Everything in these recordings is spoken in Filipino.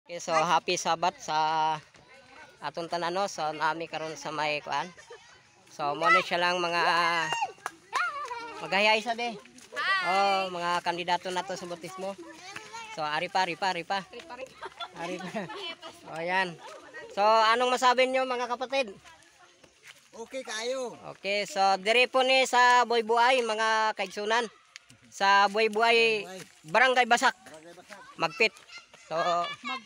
Okay, so happy Sabat sa atong tanan no. So nami karon sa may kuan. So mo ni siya lang mga magayay sabi. Oh, mga kandidato nato sa bautismo. So ari pa. Ari pa. Oh, yan. So anong masabi niyo mga kapatid? Okay kayo. Okay, so dire po ni sa Buhay-Buhay mga kaigsunan. Sa Buhay-Buhay Barangay Basak. Magpit. So Magpit.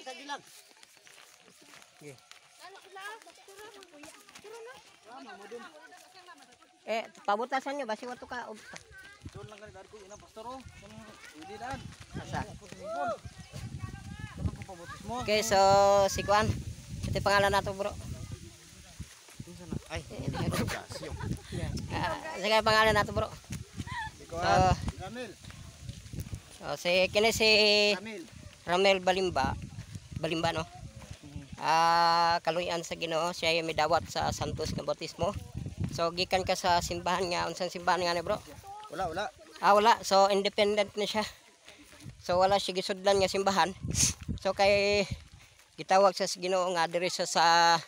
Sagilang. Pabutasan nyo basi wato ka. Doon lang kanila ko ina pastor oh. Hindi daan. Asa? Tanong ko pabutis mo. Okay, so si Kuan. Ito yung pangalan nato, bro. Ay, Sige pangalan nato, bro. Ramil. So si kini si Ramel Balimba no. Kaluyan sa Ginoo, siya yung midawat sa Santos nga bautismo. So gikan ka sa simbahan nga, unsang simbahan nga ni, bro? Wala. Wala. So independent na siya. So wala siya gisudlan nga simbahan. So kay gitawag sa Ginoo nga diri sa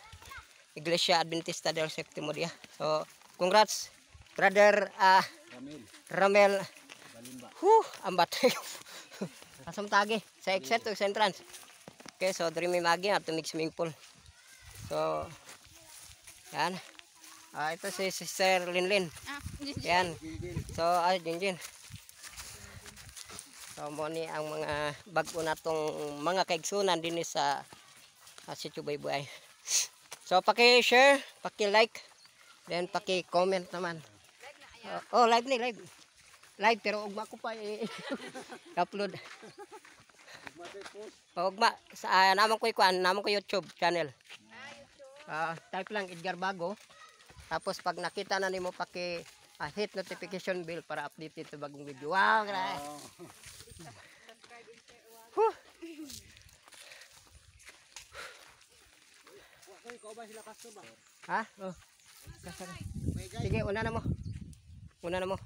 Iglesia Adventista del Sétimo Día. So congrats brother Ramel Balimba. Ambat. Asam tagi sa exit o sa entrance. Okay, so diri may magi at mix swimming pool. So yan. Ito si Sister Linlin. Yan. So Jinjin. So mo ni ang mga bag-o natong mga kaigsunan dinhi sa Sitio Buhay-Buhay. So paki-share, paki-like, then paki-comment naman. Live ni, live. Live pero ugma ko pa upload. Ugma sa naman ko ikuan, naman ko YouTube channel. Type lang Edgar Bago. Tapos pag nakita na nimo hit notification bell para updated sa bagong video. Wow, grabe. Ha? Oh. Sige, una na mo. Una na.